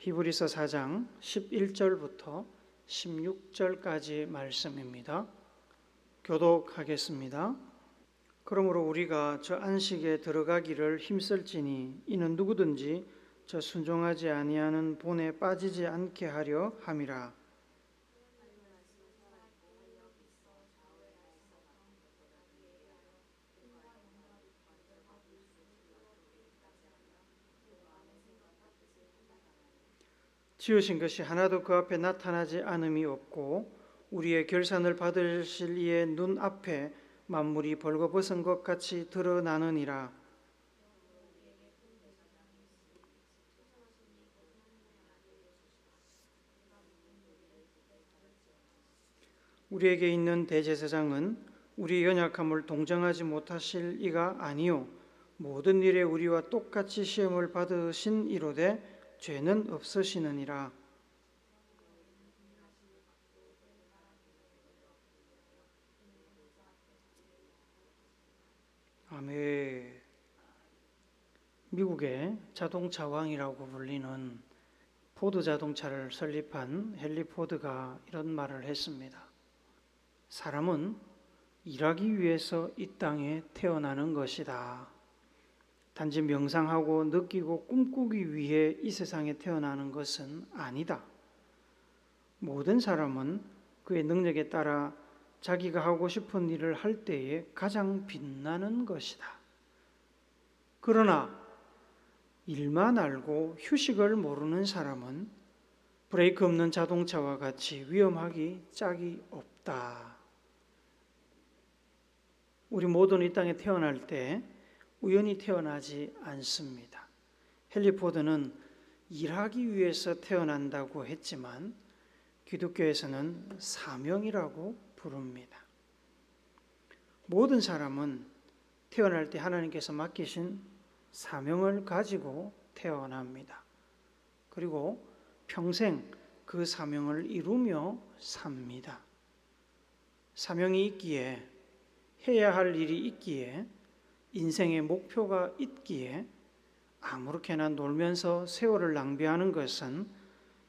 히브리서 4장 11절부터 16절까지 말씀입니다. 교독하겠습니다. 그러므로 우리가 저 안식에 들어가기를 힘쓸지니 이는 누구든지 저 순종하지 아니하는 본에 빠지지 않게 하려 함이라. 지으신 것이 하나도 그 앞에 나타나지 않음이 없고 우리의 결산을 받으실 이의 눈 앞에 만물이 벌거벗은 것 같이 드러나느니라. 우리에게 있는 대제사장은 우리의 연약함을 동정하지 못하실 이가 아니요 모든 일에 우리와 똑같이 시험을 받으신 이로되 죄는 없으시느니라. 아멘. 미국의 자동차 왕이라고 불리는 포드 자동차를 설립한 헨리 포드가 이런 말을 했습니다. 사람은 일하기 위해서 이 땅에 태어나는 것이다. 단지 명상하고 느끼고 꿈꾸기 위해 이 세상에 태어나는 것은 아니다. 모든 사람은 그의 능력에 따라 자기가 하고 싶은 일을 할 때에 가장 빛나는 것이다. 그러나 일만 알고 휴식을 모르는 사람은 브레이크 없는 자동차와 같이 위험하기 짝이 없다. 우리 모두는 이 땅에 태어날 때 우연히 태어나지 않습니다. 헨리 포드는 일하기 위해서 태어난다고 했지만 기독교에서는 사명이라고 부릅니다. 모든 사람은 태어날 때 하나님께서 맡기신 사명을 가지고 태어납니다. 그리고 평생 그 사명을 이루며 삽니다. 사명이 있기에, 해야 할 일이 있기에, 인생의 목표가 있기에 아무렇게나 놀면서 세월을 낭비하는 것은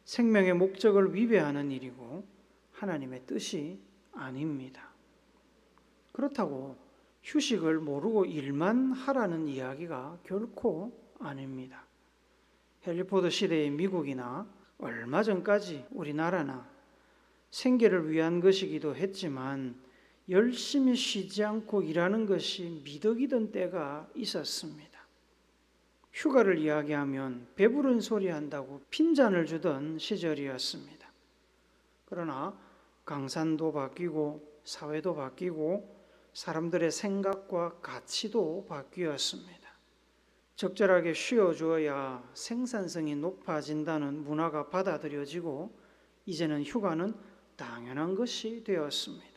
생명의 목적을 위배하는 일이고 하나님의 뜻이 아닙니다. 그렇다고 휴식을 모르고 일만 하라는 이야기가 결코 아닙니다. 헨리 포드 시대의 미국이나 얼마 전까지 우리나라나 생계를 위한 것이기도 했지만 열심히 쉬지 않고 일하는 것이 미덕이던 때가 있었습니다. 휴가를 이야기하면 배부른 소리 한다고 핀잔을 주던 시절이었습니다. 그러나 강산도 바뀌고 사회도 바뀌고 사람들의 생각과 가치도 바뀌었습니다. 적절하게 쉬어주어야 생산성이 높아진다는 문화가 받아들여지고 이제는 휴가는 당연한 것이 되었습니다.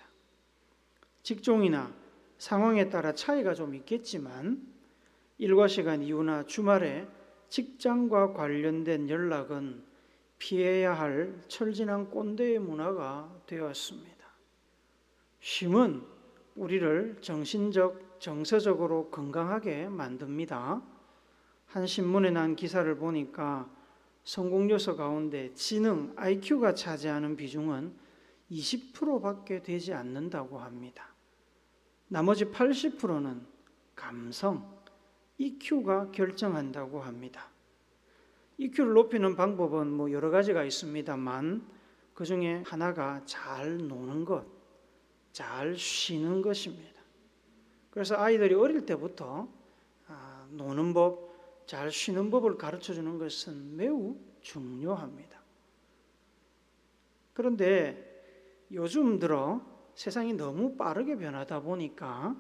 직종이나 상황에 따라 차이가 좀 있겠지만 일과 시간 이후나 주말에 직장과 관련된 연락은 피해야 할 철진한 꼰대의 문화가 되었습니다. 쉼은 우리를 정신적, 정서적으로 건강하게 만듭니다. 한 신문에 난 기사를 보니까 성공 요소 가운데 지능, IQ가 차지하는 비중은 20%밖에 되지 않는다고 합니다. 나머지 80%는 감성, EQ가 결정한다고 합니다. EQ를 높이는 방법은 여러 가지가 있습니다만 그 중에 하나가 잘 노는 것, 잘 쉬는 것입니다. 그래서 아이들이 어릴 때부터 노는 법, 잘 쉬는 법을 가르쳐 주는 것은 매우 중요합니다. 그런데 요즘 들어 세상이 너무 빠르게 변하다 보니까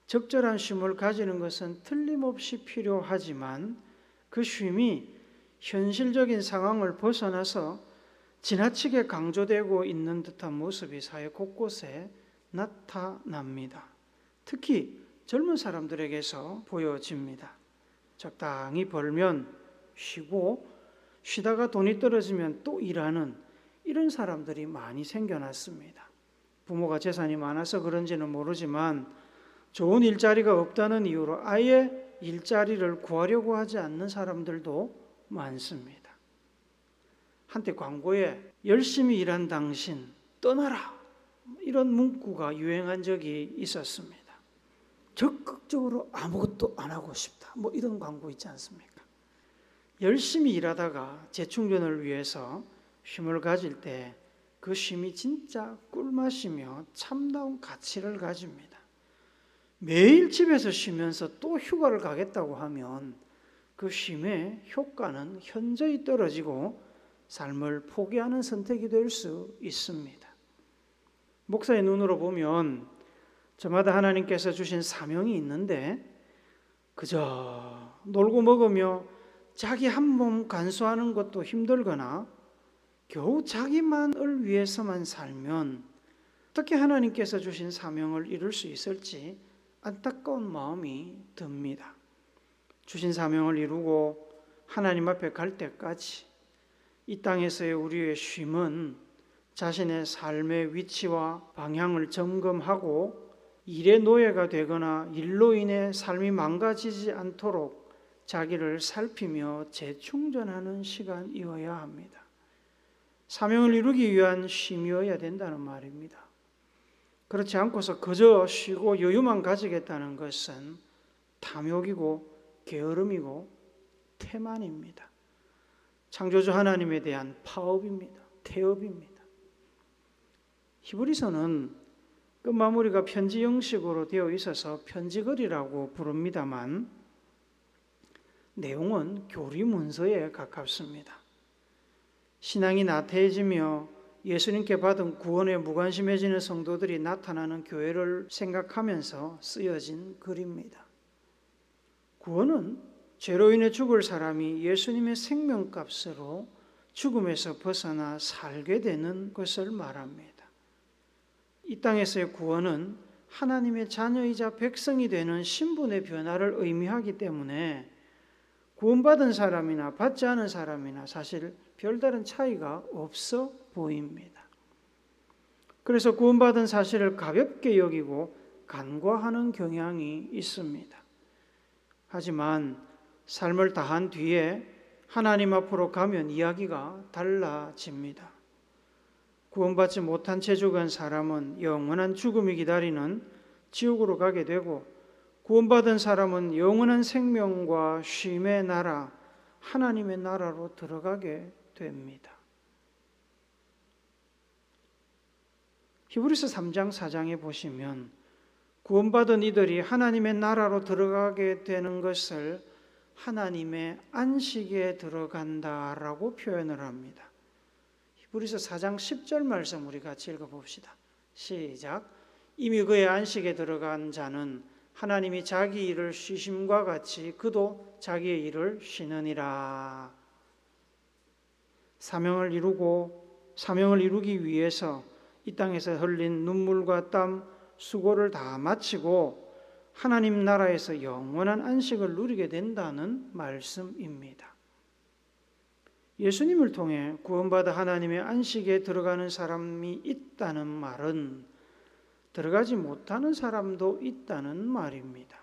적절한 쉼을 가지는 것은 틀림없이 필요하지만 그 쉼이 현실적인 상황을 벗어나서 지나치게 강조되고 있는 듯한 모습이 사회 곳곳에 나타납니다. 특히 젊은 사람들에게서 보여집니다. 적당히 벌면 쉬고 쉬다가 돈이 떨어지면 또 일하는 이런 사람들이 많이 생겨났습니다. 부모가 재산이 많아서 그런지는 모르지만 좋은 일자리가 없다는 이유로 아예 일자리를 구하려고 하지 않는 사람들도 많습니다. 한때 광고에 열심히 일한 당신 떠나라 이런 문구가 유행한 적이 있었습니다. 적극적으로 아무것도 안 하고 싶다 이런 광고 있지 않습니까? 열심히 일하다가 재충전을 위해서 쉼을 가질 때 그 쉼이 진짜 꿀맛이며 참다운 가치를 가집니다. 매일 집에서 쉬면서 또 휴가를 가겠다고 하면 그 쉼의 효과는 현저히 떨어지고 삶을 포기하는 선택이 될 수 있습니다. 목사의 눈으로 보면 저마다 하나님께서 주신 사명이 있는데 그저 놀고 먹으며 자기 한 몸 간수하는 것도 힘들거나 겨우 자기만을 위해서만 살면 어떻게 하나님께서 주신 사명을 이룰 수 있을지 안타까운 마음이 듭니다. 주신 사명을 이루고 하나님 앞에 갈 때까지 이 땅에서의 우리의 쉼은 자신의 삶의 위치와 방향을 점검하고 일의 노예가 되거나 일로 인해 삶이 망가지지 않도록 자기를 살피며 재충전하는 시간이어야 합니다. 사명을 이루기 위한 쉼이어야 된다는 말입니다. 그렇지 않고서 그저 쉬고 여유만 가지겠다는 것은 탐욕이고 게으름이고 태만입니다. 창조주 하나님에 대한 파업입니다. 태업입니다. 히브리서는 끝마무리가 편지 형식으로 되어 있어서 편지글이라고 부릅니다만 내용은 교리문서에 가깝습니다. 신앙이 나태해지며 예수님께 받은 구원에 무관심해지는 성도들이 나타나는 교회를 생각하면서 쓰여진 글입니다. 구원은 죄로 인해 죽을 사람이 예수님의 생명값으로 죽음에서 벗어나 살게 되는 것을 말합니다. 이 땅에서의 구원은 하나님의 자녀이자 백성이 되는 신분의 변화를 의미하기 때문에 구원받은 사람이나 받지 않은 사람이나 사실 별다른 차이가 없어 보입니다. 그래서 구원받은 사실을 가볍게 여기고 간과하는 경향이 있습니다. 하지만 삶을 다한 뒤에 하나님 앞으로 가면 이야기가 달라집니다. 구원받지 못한 채 죽은 사람은 영원한 죽음이 기다리는 지옥으로 가게 되고 구원받은 사람은 영원한 생명과 쉼의 나라, 하나님의 나라로 들어가게 됩니다. 히브리서 3장 4장에 보시면 구원받은 이들이 하나님의 나라로 들어가게 되는 것을 하나님의 안식에 들어간다라고 표현을 합니다. 히브리서 4장 10절 말씀 우리 같이 읽어봅시다. 시작. 이미 그의 안식에 들어간 자는 하나님이 자기 일을 쉬심과 같이 그도 자기의 일을 쉬느니라. 사명을 이루기 위해서 이 땅에서 흘린 눈물과 땀, 수고를 다 마치고 하나님 나라에서 영원한 안식을 누리게 된다는 말씀입니다. 예수님을 통해 구원받아 하나님의 안식에 들어가는 사람이 있다는 말은 들어가지 못하는 사람도 있다는 말입니다.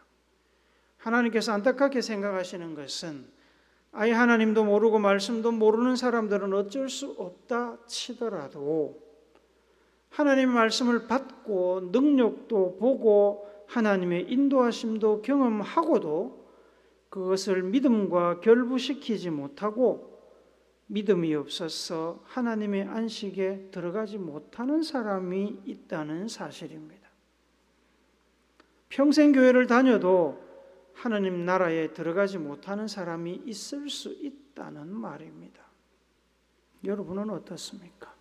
하나님께서 안타깝게 생각하시는 것은 아예 하나님도 모르고 말씀도 모르는 사람들은 어쩔 수 없다 치더라도 하나님의 말씀을 받고 능력도 보고 하나님의 인도하심도 경험하고도 그것을 믿음과 결부시키지 못하고 믿음이 없어서 하나님의 안식에 들어가지 못하는 사람이 있다는 사실입니다. 평생 교회를 다녀도 하나님 나라에 들어가지 못하는 사람이 있을 수 있다는 말입니다. 여러분은 어떻습니까?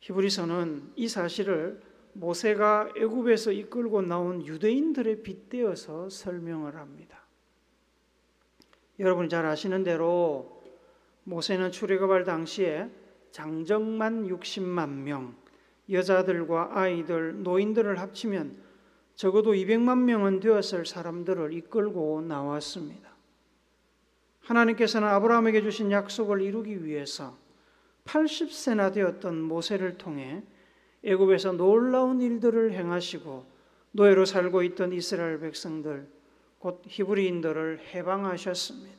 히브리서는 이 사실을 모세가 애굽에서 이끌고 나온 유대인들에 빗대어서 설명을 합니다. 여러분이 잘 아시는 대로 모세는 출애굽할 당시에 장정만 60만 명, 여자들과 아이들, 노인들을 합치면 적어도 200만 명은 되었을 사람들을 이끌고 나왔습니다. 하나님께서는 아브라함에게 주신 약속을 이루기 위해서 80세나 되었던 모세를 통해 애굽에서 놀라운 일들을 행하시고 노예로 살고 있던 이스라엘 백성들, 곧 히브리인들을 해방하셨습니다.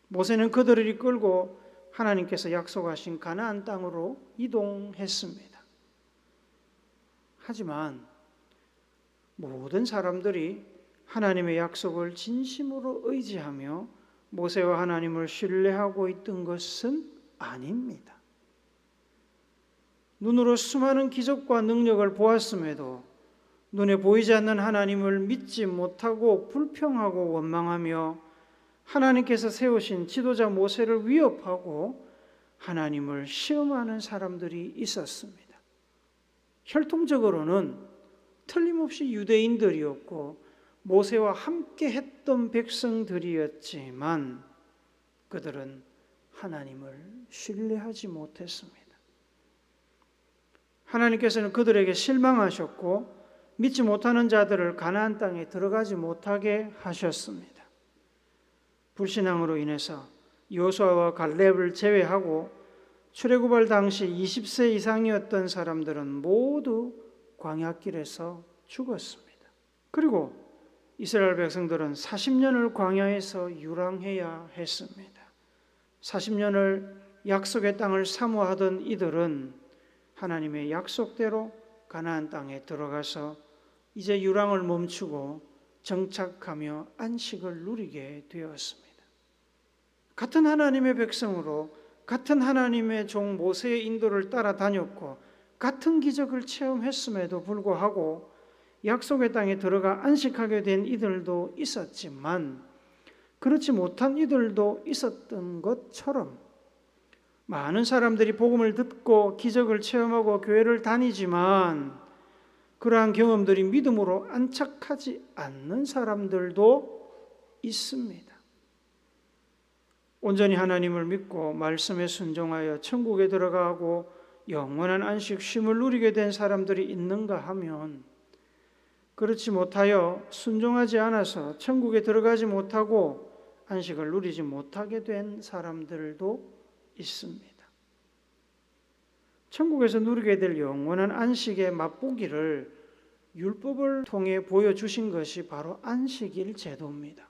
모세는 그들을 이끌고 하나님께서 약속하신 가나안 땅으로 이동했습니다. 하지만 모든 사람들이 하나님의 약속을 진심으로 의지하며 모세와 하나님을 신뢰하고 있던 것은 아닙니다. 눈으로 수많은 기적과 능력을 보았음에도 눈에 보이지 않는 하나님을 믿지 못하고 불평하고 원망하며 하나님께서 세우신 지도자 모세를 위협하고 하나님을 시험하는 사람들이 있었습니다. 혈통적으로는 틀림없이 유대인들이었고 모세와 함께 했던 백성들이었지만 그들은 하나님을 신뢰하지 못했습니다. 하나님께서는 그들에게 실망하셨고 믿지 못하는 자들을 가나안 땅에 들어가지 못하게 하셨습니다. 불신앙으로 인해서 여호수아와 갈렙을 제외하고 출애굽할 당시 20세 이상이었던 사람들은 모두 광야길에서 죽었습니다. 그리고 이스라엘 백성들은 40년을 광야에서 유랑해야 했습니다. 40년을 약속의 땅을 사모하던 이들은 하나님의 약속대로 가나안 땅에 들어가서 이제 유랑을 멈추고 정착하며 안식을 누리게 되었습니다. 같은 하나님의 백성으로 같은 하나님의 종 모세의 인도를 따라다녔고 같은 기적을 체험했음에도 불구하고 약속의 땅에 들어가 안식하게 된 이들도 있었지만 그렇지 못한 이들도 있었던 것처럼 많은 사람들이 복음을 듣고 기적을 체험하고 교회를 다니지만 그러한 경험들이 믿음으로 안착하지 않는 사람들도 있습니다. 온전히 하나님을 믿고 말씀에 순종하여 천국에 들어가고 영원한 안식 쉼을 누리게 된 사람들이 있는가 하면 그렇지 못하여 순종하지 않아서 천국에 들어가지 못하고 안식을 누리지 못하게 된 사람들도 있습니다. 천국에서 누리게 될 영원한 안식의 맛보기를 율법을 통해 보여주신 것이 바로 안식일 제도입니다.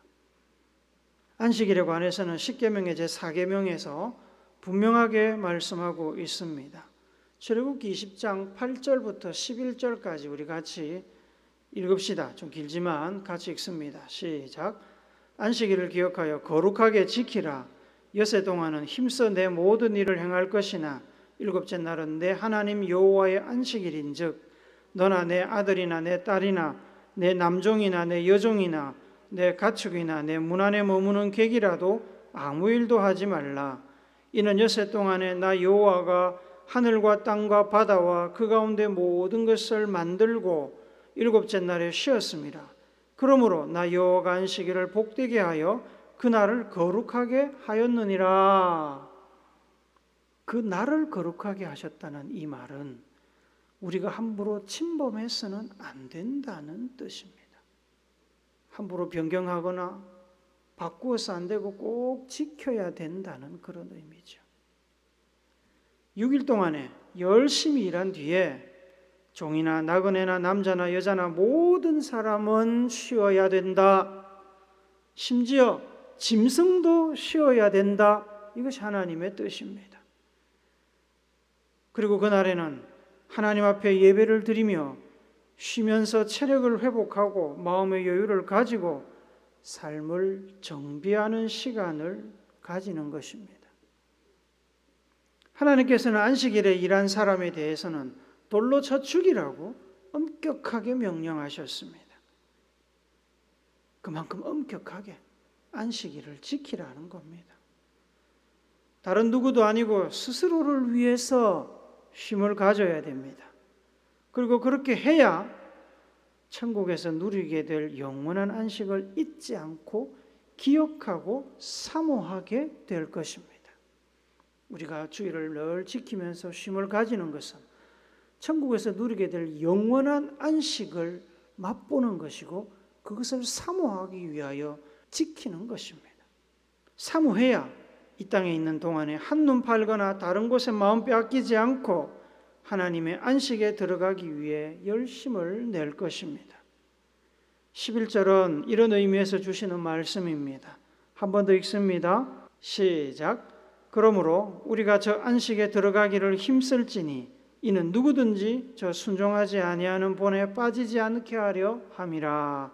안식일에 관해서는 십계명의 제4계명에서 분명하게 말씀하고 있습니다. 출애굽기 20장 8절부터 11절까지 우리 같이 읽읍시다. 좀 길지만 같이 읽습니다. 시작. 안식일을 기억하여 거룩하게 지키라. 여세 동안은 힘써 내 모든 일을 행할 것이나 일곱째 날은 내 하나님 여호와의 안식일인즉 너나 내 아들이나 내 딸이나 내 남종이나 내 여종이나 내 가축이나 내 문 안에 머무는 객이라도 아무 일도 하지 말라. 이는 여세 동안에 나 여호와가 하늘과 땅과 바다와 그 가운데 모든 것을 만들고 일곱째 날에 쉬었습니다. 그러므로 나 여호와가 안식일을 복되게 하여 그 날을 거룩하게 하였느니라. 그 날을 거룩하게 하셨다는 이 말은 우리가 함부로 침범해서는 안 된다는 뜻입니다. 함부로 변경하거나 바꾸어서 안 되고 꼭 지켜야 된다는 그런 의미죠. 6일 동안에 열심히 일한 뒤에 종이나 나그네나 남자나 여자나 모든 사람은 쉬어야 된다. 심지어 짐승도 쉬어야 된다. 이것이 하나님의 뜻입니다. 그리고 그날에는 하나님 앞에 예배를 드리며 쉬면서 체력을 회복하고 마음의 여유를 가지고 삶을 정비하는 시간을 가지는 것입니다. 하나님께서는 안식일에 일한 사람에 대해서는 돌로 쳐 죽이라고 엄격하게 명령하셨습니다. 그만큼 엄격하게 안식일을 지키라는 겁니다. 다른 누구도 아니고 스스로를 위해서 쉼을 가져야 됩니다. 그리고 그렇게 해야 천국에서 누리게 될 영원한 안식을 잊지 않고 기억하고 사모하게 될 것입니다. 우리가 주일을 늘 지키면서 쉼을 가지는 것은 천국에서 누리게 될 영원한 안식을 맛보는 것이고 그것을 사모하기 위하여 지키는 것입니다. 사모해야 이 땅에 있는 동안에 한눈 팔거나 다른 곳에 마음 빼앗기지 않고 하나님의 안식에 들어가기 위해 열심을 낼 것입니다. 11절은 이런 의미에서 주시는 말씀입니다. 한 번 더 읽습니다. 시작. 그러므로 우리가 저 안식에 들어가기를 힘쓸지니 이는 누구든지 저 순종하지 아니하는 본에 빠지지 않게 하려 함이라.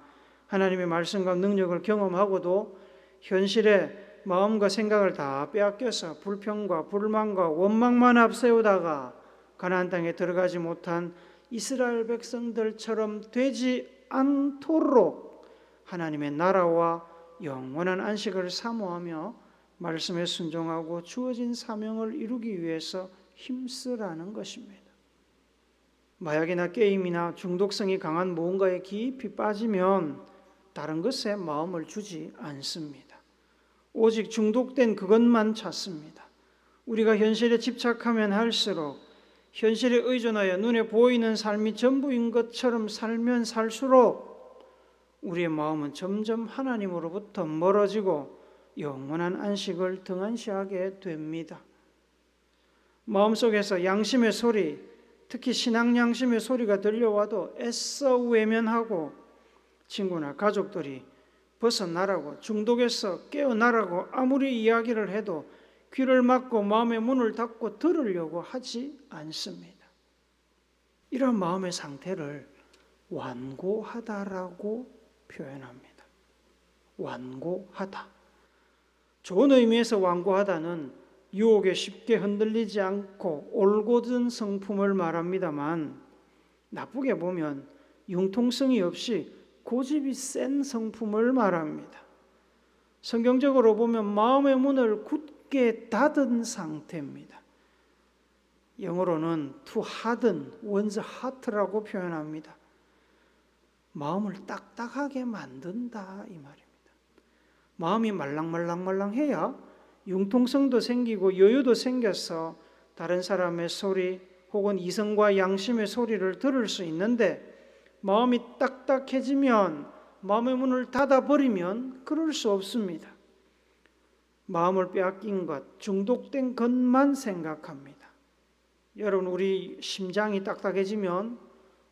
하나님의 말씀과 능력을 경험하고도 현실에 마음과 생각을 다 빼앗겨서 불평과 불만과 원망만 앞세우다가 가나안 땅에 들어가지 못한 이스라엘 백성들처럼 되지 않도록 하나님의 나라와 영원한 안식을 사모하며 말씀에 순종하고 주어진 사명을 이루기 위해서 힘쓰라는 것입니다. 마약이나 게임이나 중독성이 강한 무언가에 깊이 빠지면 다른 것에 마음을 주지 않습니다. 오직 중독된 그것만 찾습니다. 우리가 현실에 집착하면 할수록, 현실에 의존하여 눈에 보이는 삶이 전부인 것처럼 살면 살수록 우리의 마음은 점점 하나님으로부터 멀어지고 영원한 안식을 등한시하게 됩니다. 마음속에서 양심의 소리, 특히 신앙 양심의 소리가 들려와도 애써 외면하고 친구나 가족들이 벗어나라고, 중독에서 깨어나라고 아무리 이야기를 해도 귀를 막고 마음의 문을 닫고 들으려고 하지 않습니다. 이런 마음의 상태를 완고하다라고 표현합니다. 완고하다. 좋은 의미에서 완고하다는 유혹에 쉽게 흔들리지 않고 올곧은 성품을 말합니다만, 나쁘게 보면 융통성이 없이 고집이 센 성품을 말합니다. 성경적으로 보면 마음의 문을 굳게 닫은 상태입니다. 영어로는 to harden one's heart라고 표현합니다. 마음을 딱딱하게 만든다 이 말입니다. 마음이 말랑말랑해야 융통성도 생기고 여유도 생겨서 다른 사람의 소리 혹은 이성과 양심의 소리를 들을 수 있는데, 마음이 딱딱해지면, 마음의 문을 닫아버리면 그럴 수 없습니다. 마음을 빼앗긴 것, 중독된 것만 생각합니다. 여러분, 우리 심장이 딱딱해지면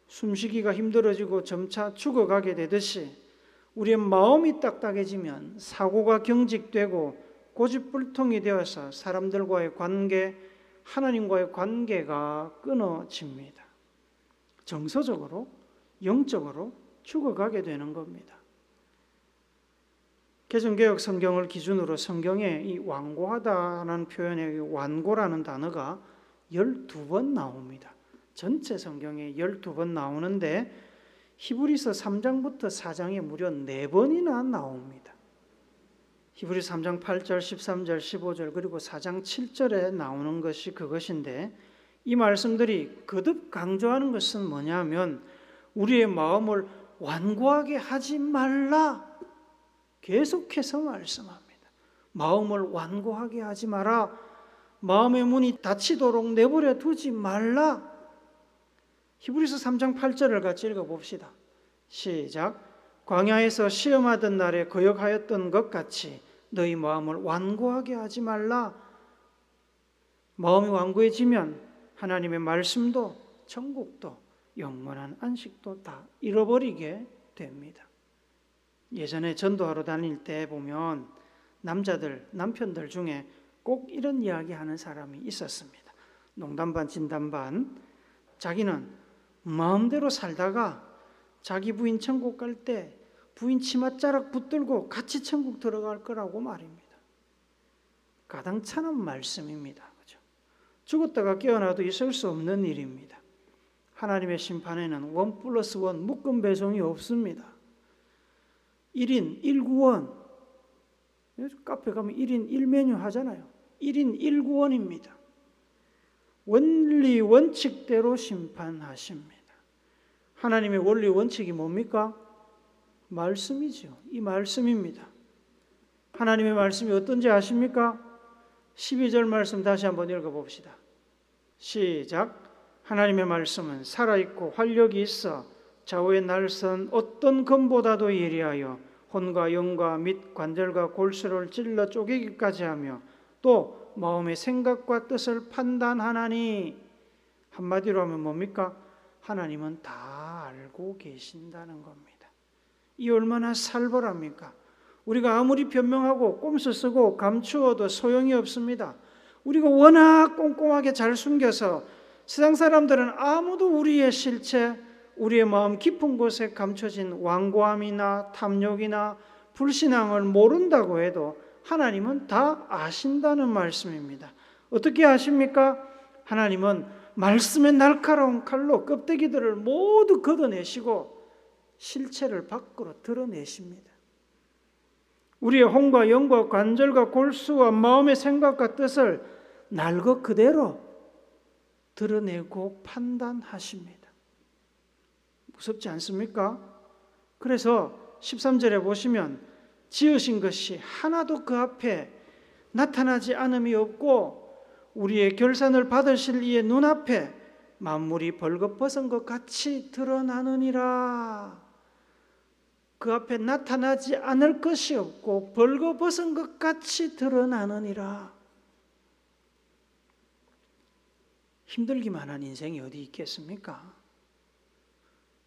숨쉬기가 힘들어지고 점차 죽어가게 되듯이 우리의 마음이 딱딱해지면 사고가 경직되고 고집불통이 되어서 사람들과의 관계, 하나님과의 관계가 끊어집니다. 정서적으로, 영적으로 죽어가게 되는 겁니다. 개정개혁 성경을 기준으로 성경에 이 완고하다는 표현에 완고라는 단어가 12번 나옵니다. 전체 성경에 12번 나오는데 히브리서 3장부터 4장에 무려 4번이나 나옵니다. 히브리서 3장 8절, 13절, 15절 그리고 4장 7절에 나오는 것이 그것인데, 이 말씀들이 거듭 강조하는 것은 뭐냐면 우리의 마음을 완고하게 하지 말라, 계속해서 말씀합니다. 마음을 완고하게 하지 마라. 마음의 문이 닫히도록 내버려 두지 말라. 히브리서 3장 8절을 같이 읽어봅시다. 시작. 광야에서 시험하던 날에 거역하였던 것 같이 너희 마음을 완고하게 하지 말라. 마음이 완고해지면 하나님의 말씀도 천국도 영원한 안식도 다 잃어버리게 됩니다. 예전에 전도하러 다닐 때 보면 남편들 중에 꼭 이런 이야기 하는 사람이 있었습니다. 농담 반 진담 반. 자기는 마음대로 살다가 자기 부인 천국 갈 때 부인 치맛자락 붙들고 같이 천국 들어갈 거라고 말입니다. 가당찮은 말씀입니다. 그렇죠? 죽었다가 깨어나도 있을 수 없는 일입니다. 하나님의 심판에는 1+1 묶음 배송이 없습니다. 1인 1구원. 카페 가면 1인 1메뉴 하잖아요. 1인 1구원입니다. 원리 원칙대로 심판하십니다. 하나님의 원리 원칙이 뭡니까? 말씀이죠. 이 말씀입니다. 하나님의 말씀이 어떤지 아십니까? 12절 말씀 다시 한번 읽어봅시다. 시작. 하나님의 말씀은 살아있고 활력이 있어 좌우의 날선 어떤 검보다도 예리하여 혼과 영과 및 관절과 골수를 찔러 쪼개기까지 하며 또 마음의 생각과 뜻을 판단하나니, 한마디로 하면 뭡니까? 하나님은 다 알고 계신다는 겁니다. 이 얼마나 살벌합니까? 우리가 아무리 변명하고 꼼수 쓰고 감추어도 소용이 없습니다. 우리가 워낙 꼼꼼하게 잘 숨겨서 세상 사람들은 아무도 우리의 실체, 우리의 마음 깊은 곳에 감춰진 완고함이나 탐욕이나 불신앙을 모른다고 해도 하나님은 다 아신다는 말씀입니다. 어떻게 아십니까? 하나님은 말씀의 날카로운 칼로 껍데기들을 모두 걷어내시고 실체를 밖으로 드러내십니다. 우리의 혼과 영과 관절과 골수와 마음의 생각과 뜻을 날것 그대로 드러내고 판단하십니다. 무섭지 않습니까? 그래서 13절에 보시면 지으신 것이 하나도 그 앞에 나타나지 않음이 없고 우리의 결산을 받으실 이의 눈앞에 만물이 벌거벗은 것 같이 드러나느니라. 그 앞에 나타나지 않을 것이 없고 벌거벗은 것 같이 드러나느니라. 힘들기만 한 인생이 어디 있겠습니까?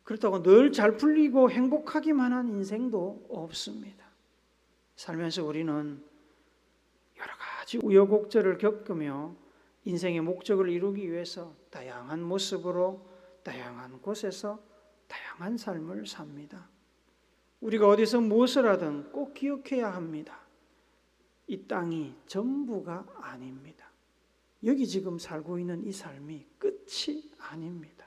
그렇다고 늘 잘 풀리고 행복하기만 한 인생도 없습니다. 살면서 우리는 여러 가지 우여곡절을 겪으며 인생의 목적을 이루기 위해서 다양한 모습으로 다양한 곳에서 다양한 삶을 삽니다. 우리가 어디서 무엇을 하든 꼭 기억해야 합니다. 이 땅이 전부가 아닙니다. 여기 지금 살고 있는 이 삶이 끝이 아닙니다.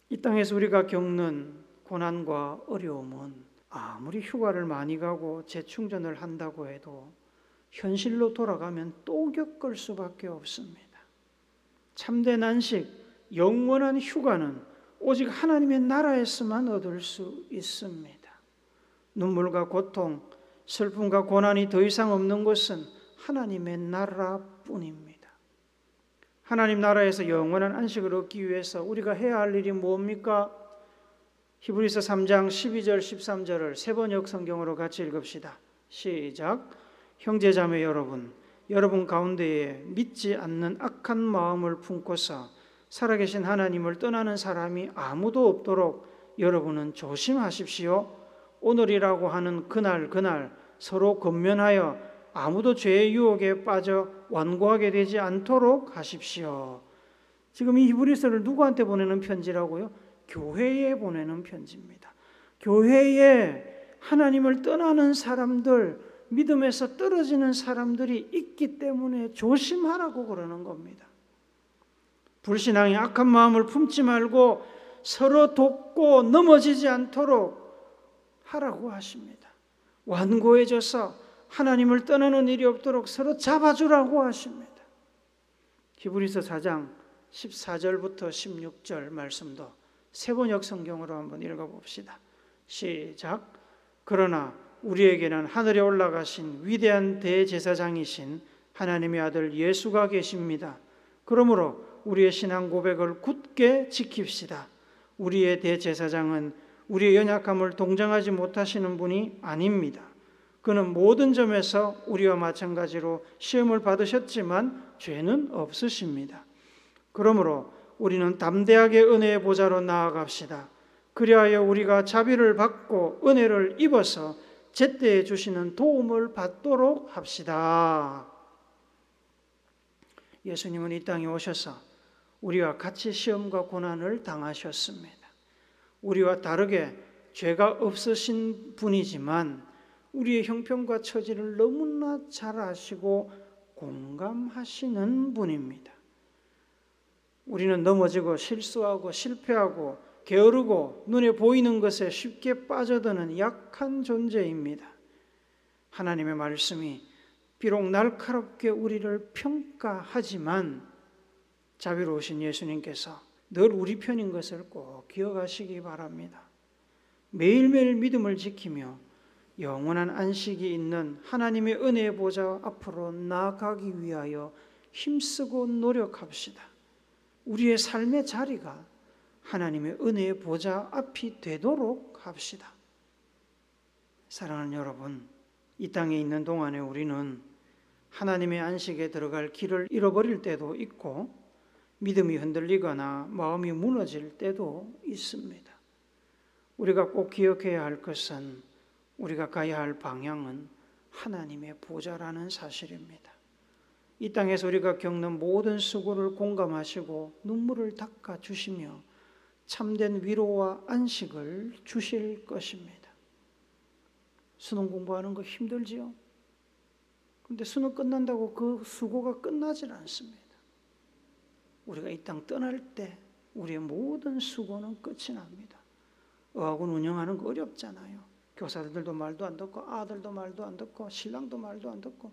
이 땅에서 우리가 겪는 고난과 어려움은 아무리 휴가를 많이 가고 재충전을 한다고 해도 현실로 돌아가면 또 겪을 수밖에 없습니다. 참된 안식, 영원한 휴가는 오직 하나님의 나라에서만 얻을 수 있습니다. 눈물과 고통, 슬픔과 고난이 더 이상 없는 것은 하나님의 나라뿐입니다. 하나님 나라에서 영원한 안식을 얻기 위해서 우리가 해야 할 일이 뭡니까? 히브리서 3장 12절 13절을 세 번역 성경으로 같이 읽읍시다. 시작. 형제자매 여러분 가운데에 믿지 않는 악한 마음을 품고서 살아계신 하나님을 떠나는 사람이 아무도 없도록 여러분은 조심하십시오. 오늘이라고 하는 그날 서로 권면하여 아무도 죄의 유혹에 빠져 완고하게 되지 않도록 하십시오. 지금 이 히브리서를 누구한테 보내는 편지라고요? 교회에 보내는 편지입니다. 교회에 하나님을 떠나는 사람들, 믿음에서 떨어지는 사람들이 있기 때문에 조심하라고 그러는 겁니다. 불신앙의 악한 마음을 품지 말고 서로 돕고 넘어지지 않도록 하라고 하십니다. 완고해져서 하나님을 떠나는 일이 없도록 서로 잡아주라고 하십니다. 히브리서 4장 14절부터 16절 말씀도 세 번역 성경으로 한번 읽어봅시다. 시작. 그러나 우리에게는 하늘에 올라가신 위대한 대제사장이신 하나님의 아들 예수가 계십니다. 그러므로 우리의 신앙 고백을 굳게 지킵시다. 우리의 대제사장은 우리의 연약함을 동정하지 못하시는 분이 아닙니다. 그는 모든 점에서 우리와 마찬가지로 시험을 받으셨지만 죄는 없으십니다. 그러므로 우리는 담대하게 은혜의 보좌로 나아갑시다. 그리하여 우리가 자비를 받고 은혜를 입어서 제때에 주시는 도움을 받도록 합시다. 예수님은 이 땅에 오셔서 우리와 같이 시험과 고난을 당하셨습니다. 우리와 다르게 죄가 없으신 분이지만 우리의 형편과 처지를 너무나 잘 아시고 공감하시는 분입니다. 우리는 넘어지고 실수하고 실패하고 게으르고 눈에 보이는 것에 쉽게 빠져드는 약한 존재입니다. 하나님의 말씀이 비록 날카롭게 우리를 평가하지만 자비로우신 예수님께서 늘 우리 편인 것을 꼭 기억하시기 바랍니다. 매일매일 믿음을 지키며 영원한 안식이 있는 하나님의 은혜의 보좌 앞으로 나아가기 위하여 힘쓰고 노력합시다. 우리의 삶의 자리가 하나님의 은혜의 보좌 앞이 되도록 합시다. 사랑하는 여러분, 이 땅에 있는 동안에 우리는 하나님의 안식에 들어갈 길을 잃어버릴 때도 있고 믿음이 흔들리거나 마음이 무너질 때도 있습니다. 우리가 꼭 기억해야 할 것은 우리가 가야 할 방향은 하나님의 보좌라는 사실입니다. 이 땅에서 우리가 겪는 모든 수고를 공감하시고 눈물을 닦아 주시며 참된 위로와 안식을 주실 것입니다. 수능 공부하는 거 힘들지요? 근데 수능 끝난다고 그 수고가 끝나질 않습니다. 우리가 이 땅 떠날 때 우리의 모든 수고는 끝이 납니다. 어학원 운영하는 거 어렵잖아요. 교사들도 말도 안 듣고 아들도 말도 안 듣고 신랑도 말도 안 듣고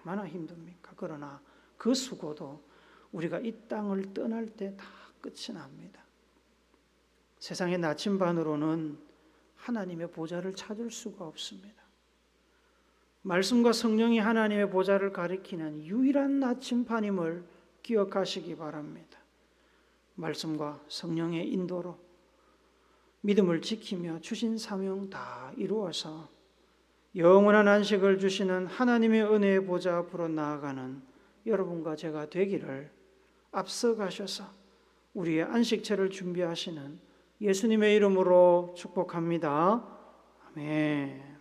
얼마나 힘듭니까? 그러나 그 수고도 우리가 이 땅을 떠날 때 다 끝이 납니다. 세상의 나침반으로는 하나님의 보좌를 찾을 수가 없습니다. 말씀과 성령이 하나님의 보좌를 가리키는 유일한 나침반임을 기억하시기 바랍니다. 말씀과 성령의 인도로 믿음을 지키며 주신 사명 다 이루어서 영원한 안식을 주시는 하나님의 은혜의 보좌 앞으로 나아가는 여러분과 제가 되기를 앞서가셔서 우리의 안식처를 준비하시는 예수님의 이름으로 축복합니다. 아멘.